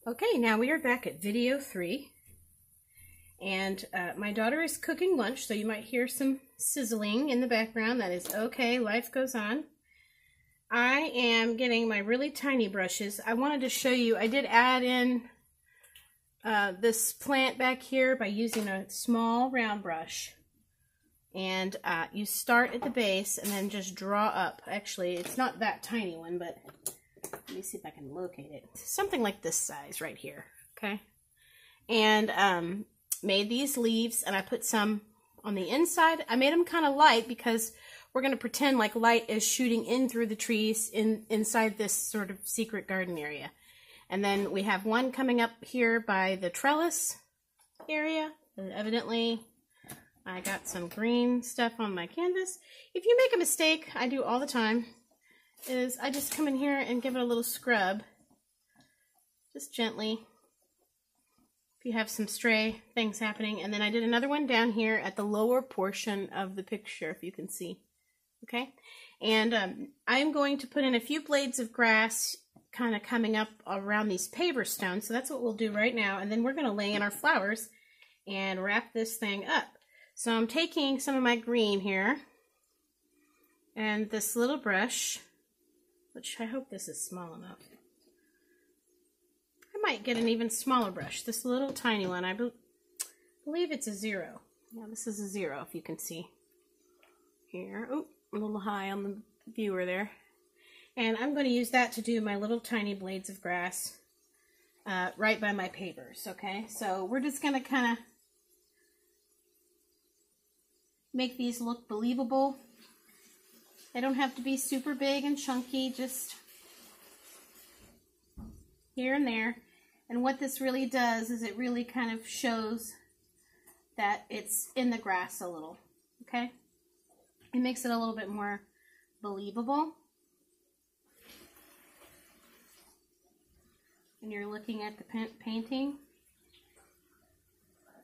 Okay, now we are back at video 3, and my daughter is cooking lunch, so you might hear some sizzling in the background. That is okay, life goes on. I am getting my really tiny brushes. I wanted to show you, I did add in this plant back here by using a small round brush. And you start at the base and then just draw up. Actually, it's not that tiny one, but let me see if I can locate it. Something like this size right here, okay? And made these leaves, and I put some on the inside. I made them kind of light because we're going to pretend like light is shooting in through the trees inside this sort of secret garden area. And then we have one coming up here by the trellis area. And evidently, I got some green stuff on my canvas. If you make a mistake, I do all the time, is I just come in here and give it a little scrub, just gently, if you have some stray things happening. And then I did another one down here at the lower portion of the picture, if you can see, okay? And I'm going to put in a few blades of grass kind of coming up around these paver stones, so that's what we'll do right now. And then we're going to lay in our flowers and wrap this thing up. So I'm taking some of my green here and this little brush, which I hope this is small enough. I might get an even smaller brush. This little tiny one, I believe it's a 0. Yeah, this is a 0, if you can see here. Oh, a little high on the viewer there. And I'm going to use that to do my little tiny blades of grass right by my papers, okay? So we're just going to kind of make these look believable. They don't have to be super big and chunky, just here and there. And what this really does is it really kind of shows that it's in the grass a little, okay? It makes it a little bit more believable. When you're looking at the painting,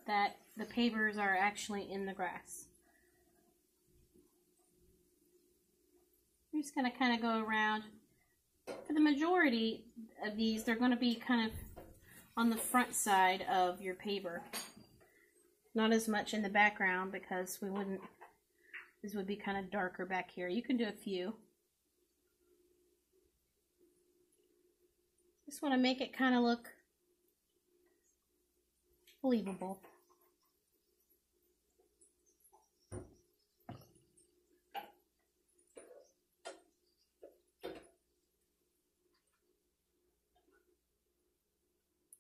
that the pavers are actually in the grass. I'm just going to kind of go around. For the majority of these, they're going to be kind of on the front side of your paver. Not as much in the background because we wouldn't, this would be kind of darker back here. You can do a few. Just want to make it kind of look believable.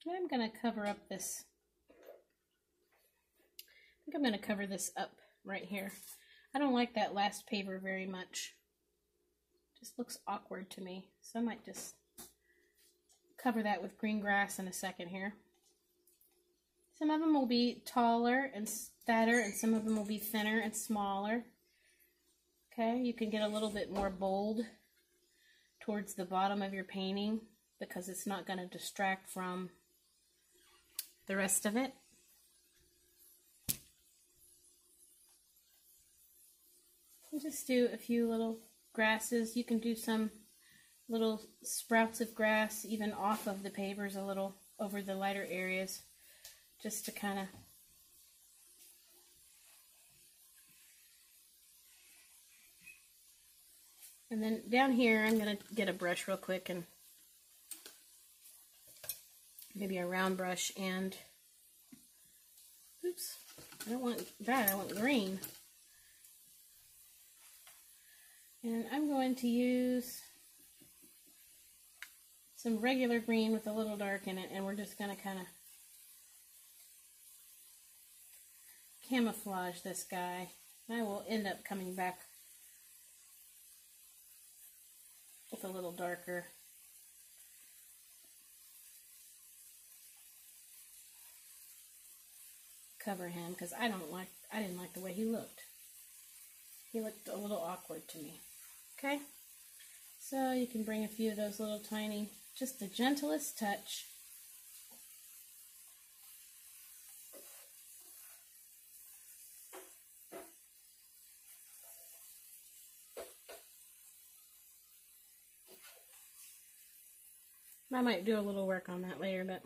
I'm going to cover up this. I think I'm going to cover this up right here. I don't like that last paver very much. Just looks awkward to me. So I might just cover that with green grass in a second here. Some of them will be taller and fatter, and some of them will be thinner and smaller. Okay, you can get a little bit more bold towards the bottom of your painting because it's not going to distract from the rest of it. And just do a few little grasses. You can do some little sprouts of grass even off of the pavers a little over the lighter areas, just to kind of and then down here I'm going to get a brush real quick and maybe a round brush, and oops, I don't want that, I want green. And I'm going to use some regular green with a little dark in it, and we're just going to kind of camouflage this guy. I will end up coming back with a little darker. Cover him because I didn't like the way he looked. He looked a little awkward to me. Okay, So you can bring a few of those little tiny, just the gentlest touch. I might do a little work on that later, but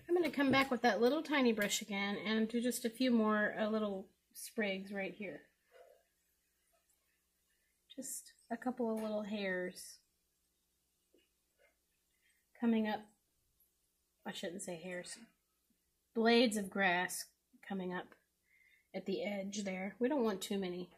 I'm going to come back with that little tiny brush again and do just a few more little sprigs right here. Just a couple of little hairs coming up. I shouldn't say hairs. Blades of grass coming up at the edge there. We don't want too many.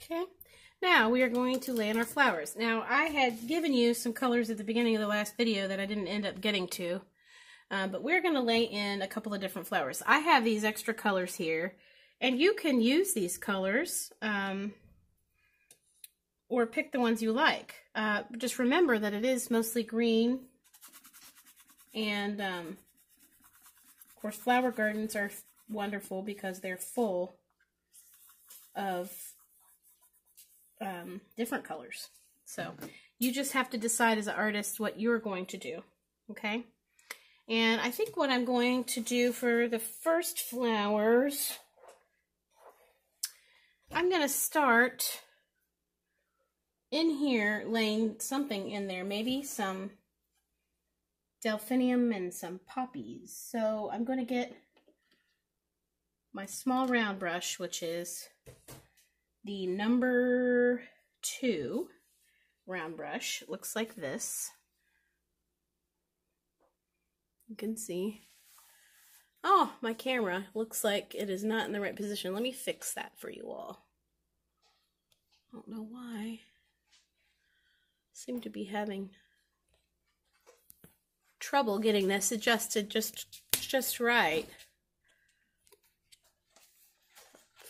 Okay, now we are going to lay in our flowers. Now, I had given you some colors at the beginning of the last video that I didn't end up getting to, but we're going to lay in a couple of different flowers. I have these extra colors here, and you can use these colors or pick the ones you like. Just remember that it is mostly green, and of course, flower gardens are wonderful because they're full of different colors. So you just have to decide as an artist what you're going to do, okay? And I think what I'm going to do for the first flowers, I'm going to start in here laying something in there, maybe some delphinium and some poppies. So I'm going to get my small round brush, which is the number 2 round brush. It looks like this. You can see. Oh, my camera looks like it is not in the right position. Let me fix that for you all. I don't know why. Seem to be having trouble getting this adjusted just right.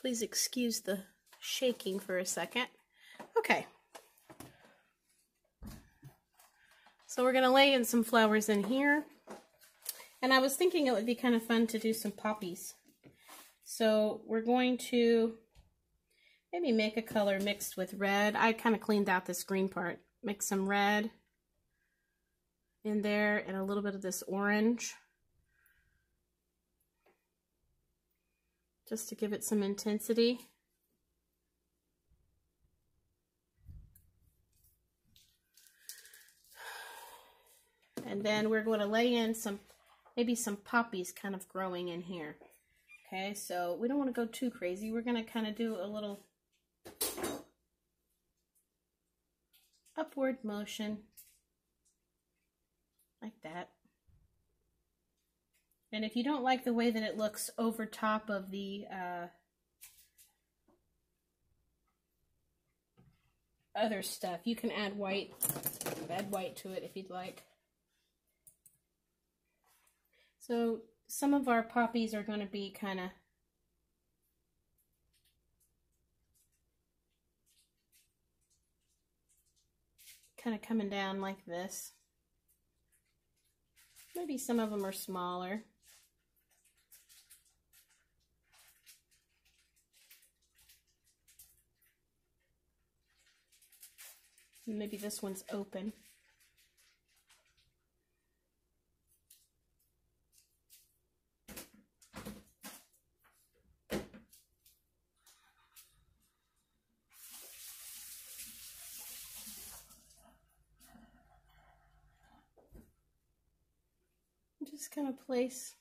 Please excuse the shaking for a second. Okay. So we're going to lay in some flowers in here. And I was thinking it would be kind of fun to do some poppies. So we're going to maybe make a color mixed with red. I kind of cleaned out this green part. Mix some red in there and a little bit of this orange. Just to give it some intensity. And then we're going to lay in maybe some poppies kind of growing in here. Okay, so we don't want to go too crazy. We're going to kind of do a little upward motion like that. And if you don't like the way that it looks over top of the other stuff, you can add white to it if you'd like. So some of our poppies are going to be kind of coming down like this. Maybe some of them are smaller. Maybe this one's open. Just kind of place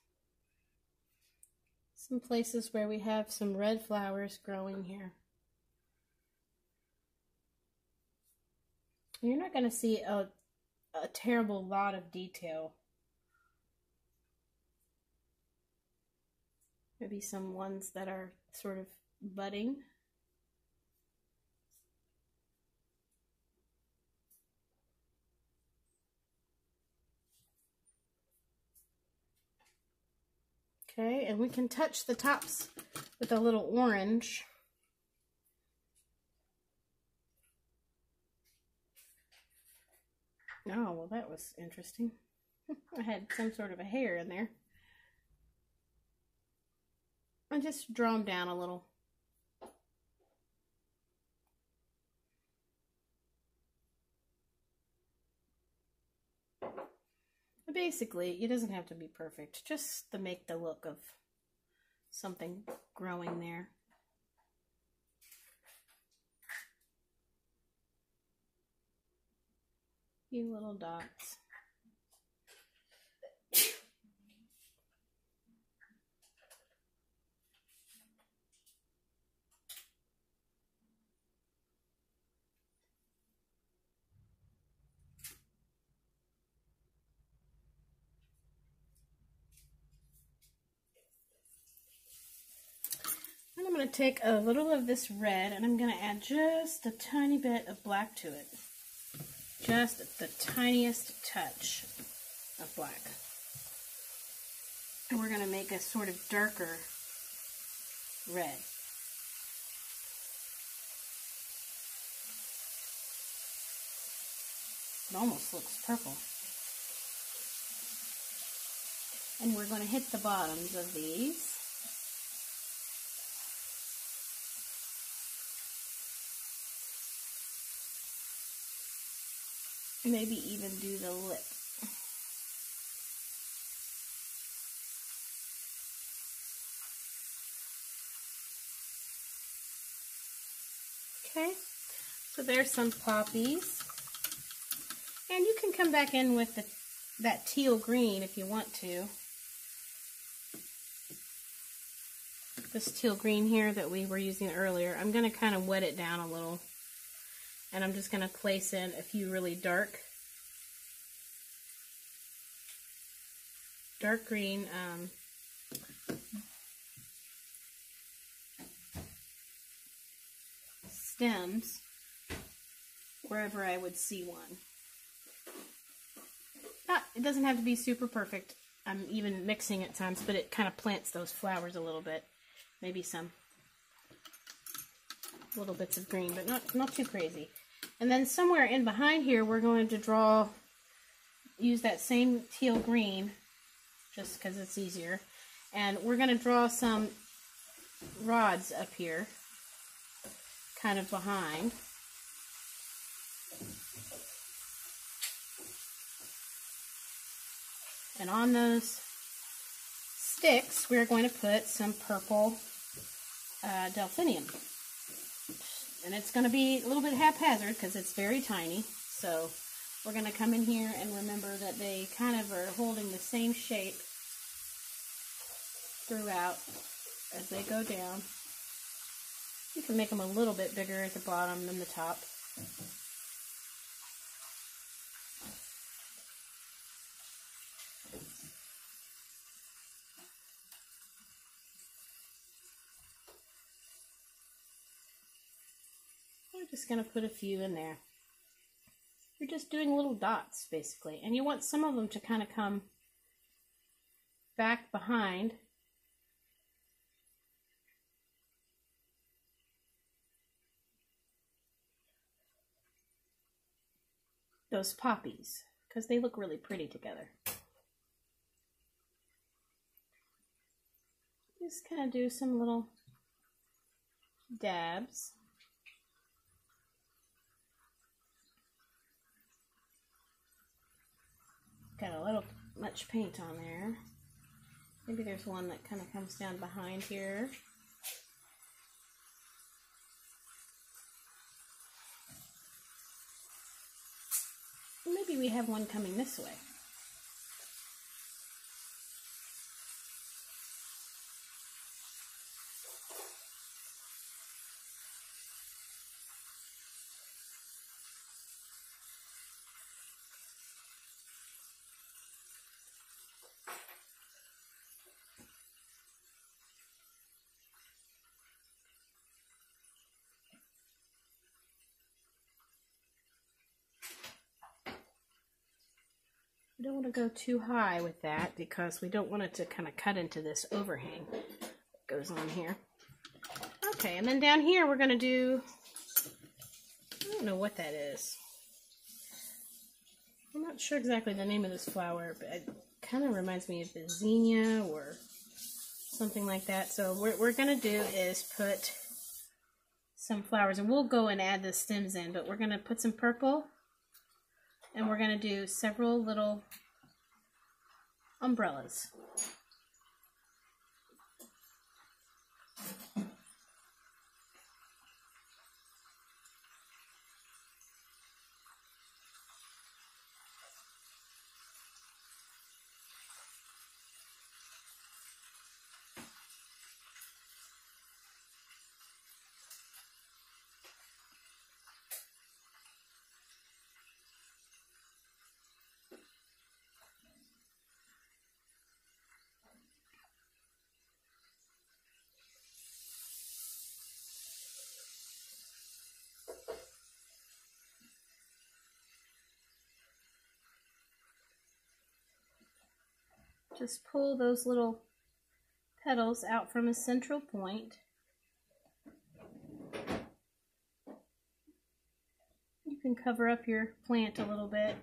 some places where we have some red flowers growing here. You're not going to see a terrible lot of detail. Maybe some ones that are sort of budding. Okay, and we can touch the tops with a little orange. Oh, well, that was interesting. I had some sort of a hair in there. I just draw them down a little. Basically, it doesn't have to be perfect, just to make the look of something growing there. Few little dots. And I'm going to take a little of this red and I'm going to add just a tiny bit of black to it. Just the tiniest touch of black. And we're going to make a sort of darker red. It almost looks purple. And we're going to hit the bottoms of these. Maybe even do the lip. Okay, so there's some poppies. And you can come back in with that teal green if you want to. This teal green here that we were using earlier, I'm going to kind of wet it down a little. And I'm just going to place in a few really dark green stems wherever I would see one. It doesn't have to be super perfect. I'm even mixing at times, but it kind of plants those flowers a little bit. Maybe some little bits of green, but not too crazy. And then somewhere in behind here, we're going to use that same teal green, just because it's easier. And we're going to draw some rods up here, kind of behind. And on those sticks, we're going to put some purple delphinium. And it's going to be a little bit haphazard because it's very tiny. So we're going to come in here and remember that they kind of are holding the same shape throughout as they go down. You can make them a little bit bigger at the bottom than the top. We're just going to put a few in there. You're just doing little dots, basically. And you want some of them to kind of come back behind. Those poppies, because they look really pretty together. Just kind of do some little dabs. Got a little much paint on there. Maybe there's one that kind of comes down behind here. Maybe we have one coming this way. We don't want to go too high with that because we don't want it to kind of cut into this overhang that goes on here. Okay, and then down here we're going to do, I don't know what that is. not sure exactly the name of this flower, but it kind of reminds me of the zinnia or something like that. So what we're going to do is put some flowers, and we'll go and add the stems in, but we're going to put some purple, and we're going to do several little umbrellas. Just pull those little petals out from a central point. You can cover up your plant a little bit.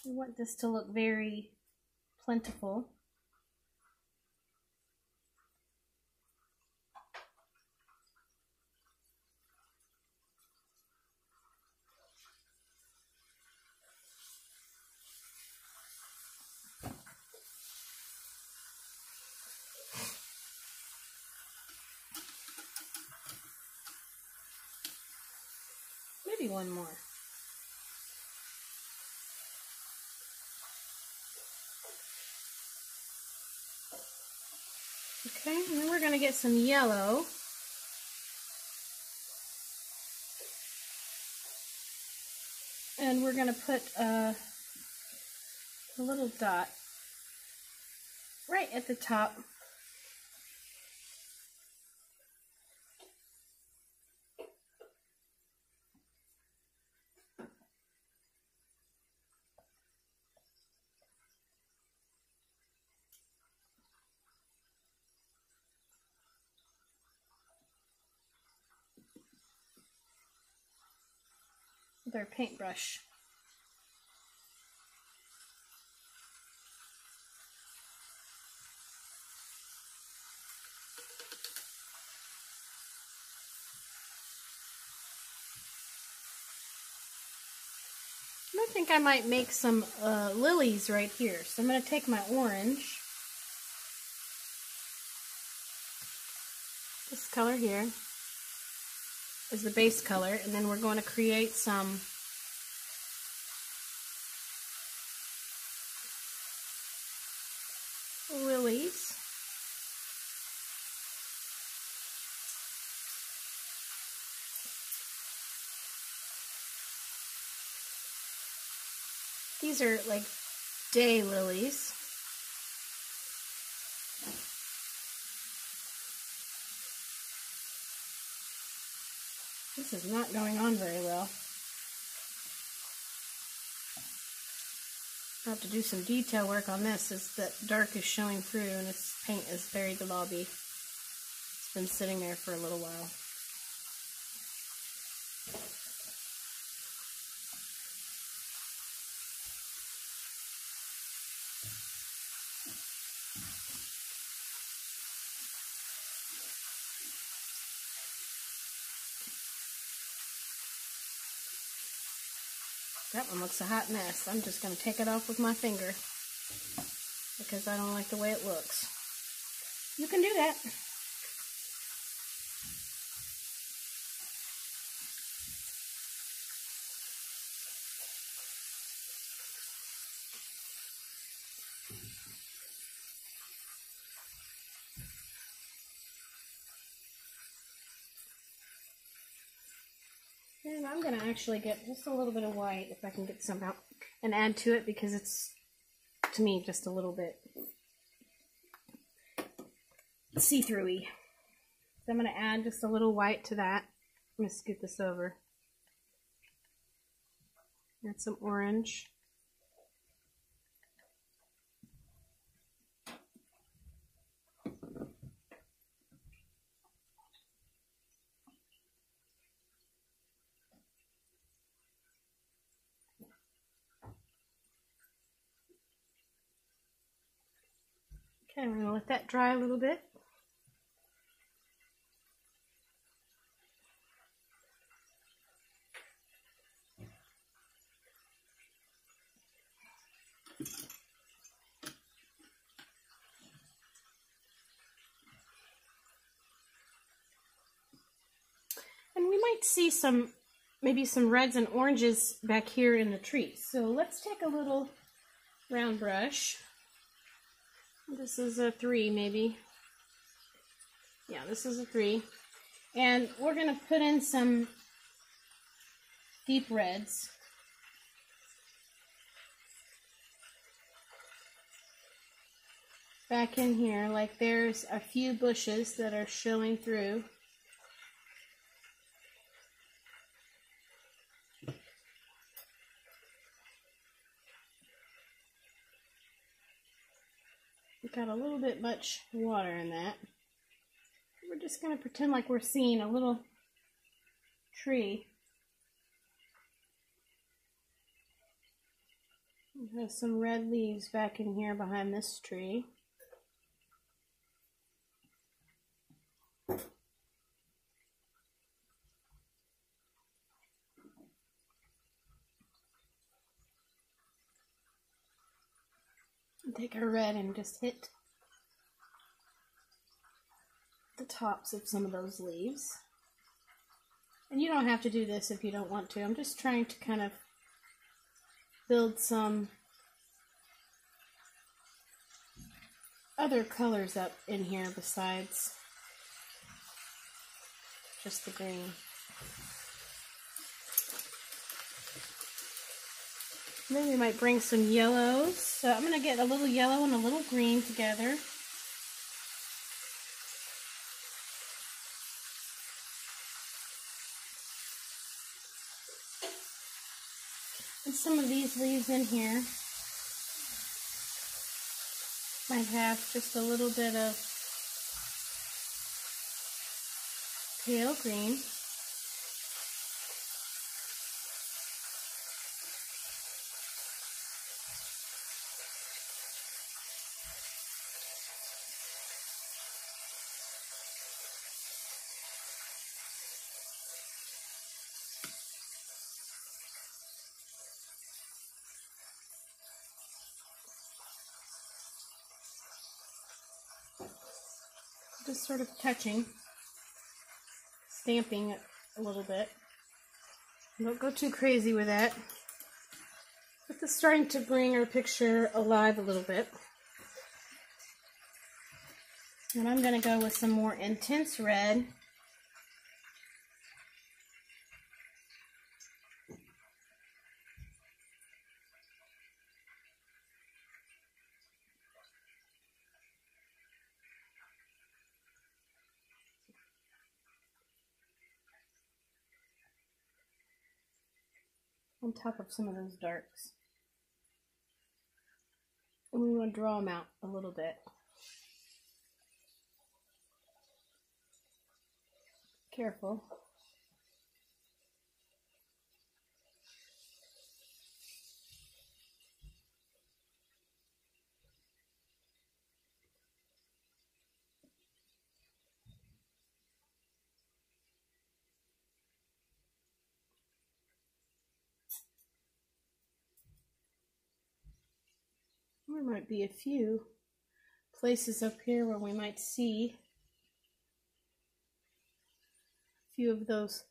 We want this to look very plentiful. Maybe one more. Okay, and then we're going to get some yellow. And we're going to put a little dot right at the top. With our paintbrush. I think I might make some lilies right here. So I'm going to take my orange, this color here is the base color, and then we're going to create some lilies. These are like day lilies. This is not going on very well. I'll have to do some detail work on this as the dark is showing through and this paint is very globby. It's been sitting there for a little while. That one looks a hot mess. I'm just going to take it off with my finger because I don't like the way it looks. You can do that. And I'm going to actually get just a little bit of white, if I can get some out, and add to it because it's, to me, just a little bit see-through-y. So I'm going to add just a little white to that. I'm going to scoot this over. Add some orange. Okay, I'm going to let that dry a little bit. And we might see maybe some reds and oranges back here in the trees. So let's take a little round brush. This is a 3 maybe. Yeah, this is a 3. And we're going to put in some deep reds. Back in here, like there's a few bushes that are showing through. We got a little bit much water in that. We're just going to pretend like we're seeing a little tree. There's some red leaves back in here behind this tree. Take our red and just hit the tops of some of those leaves. And you don't have to do this if you don't want to. I'm just trying to kind of build some other colors up in here besides just the green. Then we might bring some yellows. So I'm going to get a little yellow and a little green together. And some of these leaves in here might have just a little bit of pale green. Just sort of touching, stamping it a little bit. Don't go too crazy with that. But this is starting to bring our picture alive a little bit. And I'm going to go with some more intense red. On top of some of those darks. And we want to draw them out a little bit. Careful. There might be a few places up here where we might see a few of those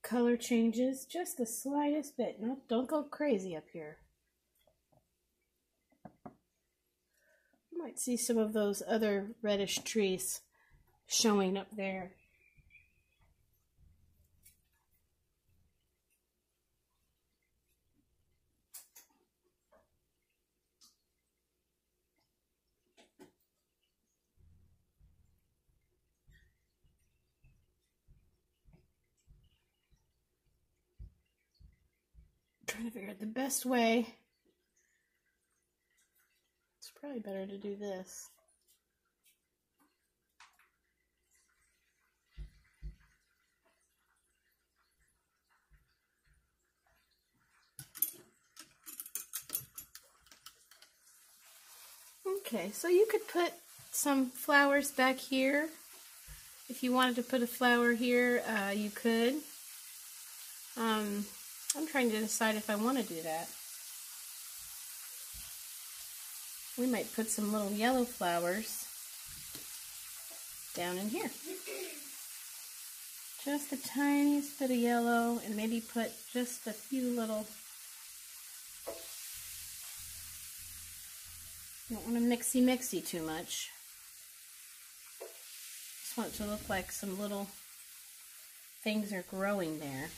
color changes, just the slightest bit. No, don't go crazy up here. You might see some of those other reddish trees showing up there. Trying to figure out the best way. It's probably better to do this. Okay, so you could put some flowers back here. If you wanted to put a flower here, you could. I'm trying to decide if I want to do that. We might put some little yellow flowers down in here. Just the tiniest bit of yellow, and maybe put just a few little. Don't want to mixy too much. Just want it to look like some little things are growing there.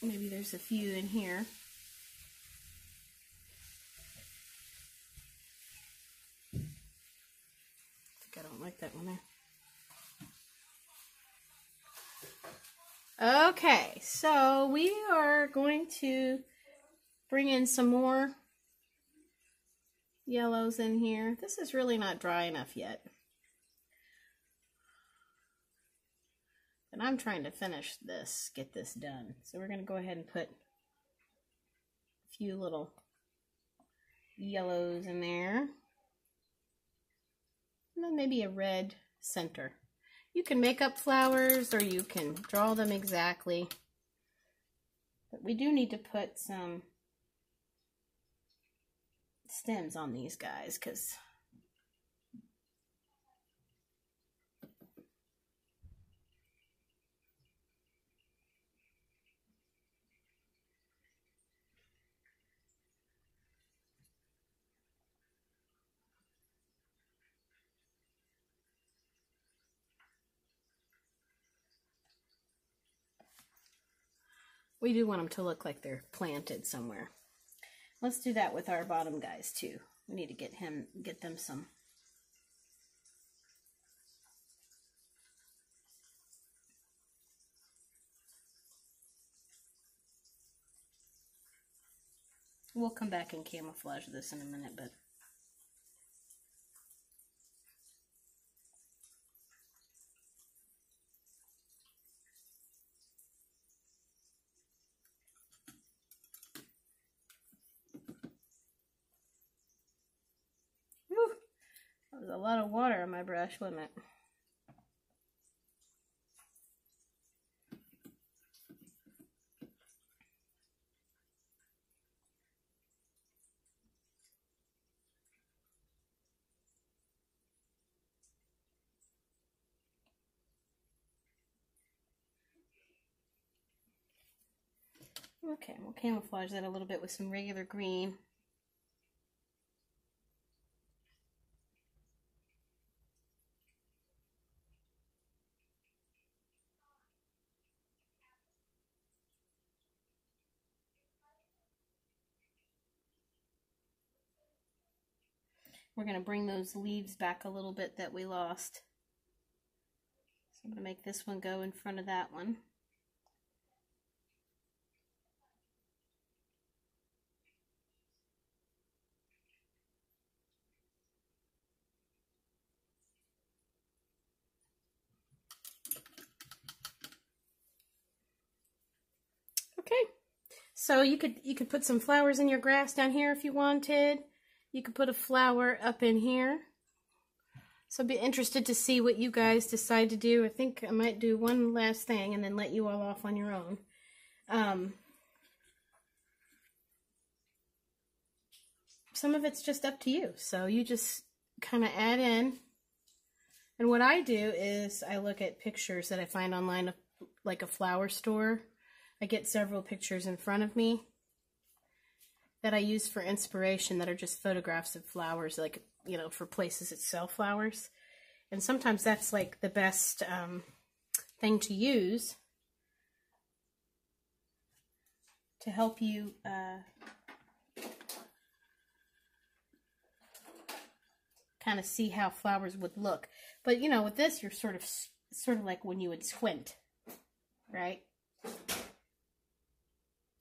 Maybe there's a few in here. I think I don't like that one there. Okay, so we are going to bring in some more yellows in here. This is really not dry enough yet. And I'm trying to finish this, get this done. So we're going to go ahead and put a few little yellows in there. And then maybe a red center. You can make up flowers or you can draw them exactly. But we do need to put some stems on these guys because we do want them to look like they're planted somewhere. Let's do that with our bottom guys too. We need to get them some. We'll come back and camouflage this in a minute, but whew, that was a lot of water on my brush, wasn't it? Okay, we'll camouflage that a little bit with some regular green. We're going to bring those leaves back a little bit that we lost. So I'm going to make this one go in front of that one. Okay, so you could put some flowers in your grass down here if you wanted. You could put a flower up in here. So I'd be interested to see what you guys decide to do. I think I might do one last thing and then let you all off on your own. Some of it's just up to you. So you just kind of add in. And what I do is I look at pictures that I find online of like a flower store. I get several pictures in front of me that I use for inspiration that are just photographs of flowers, like, you know, for places that sell flowers. And sometimes that's like the best thing to use to help you kind of see how flowers would look. But, you know, with this, you're sort of like when you would squint, right?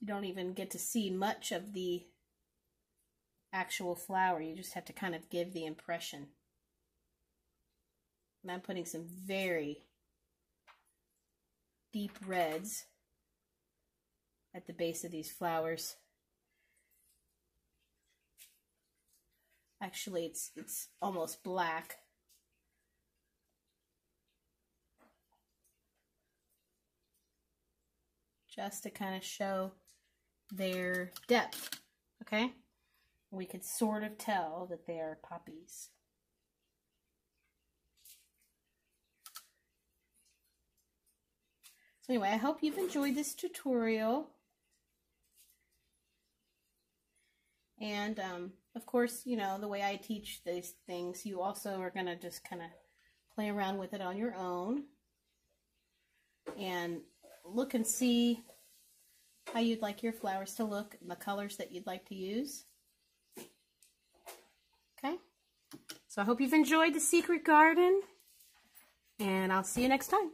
You don't even get to see much of the actual flower. You just have to kind of give the impression. And I'm putting some very deep reds at the base of these flowers Actually, it's almost black. Just to kind of show their depth, okay? We could sort of tell that they are poppies. So anyway, I hope you've enjoyed this tutorial. And of course, you know, the way I teach these things, you also are going to just kind of play around with it on your own. And look and see how you'd like your flowers to look and the colors that you'd like to use. Okay? So I hope you've enjoyed The Secret Garden, and I'll see you next time.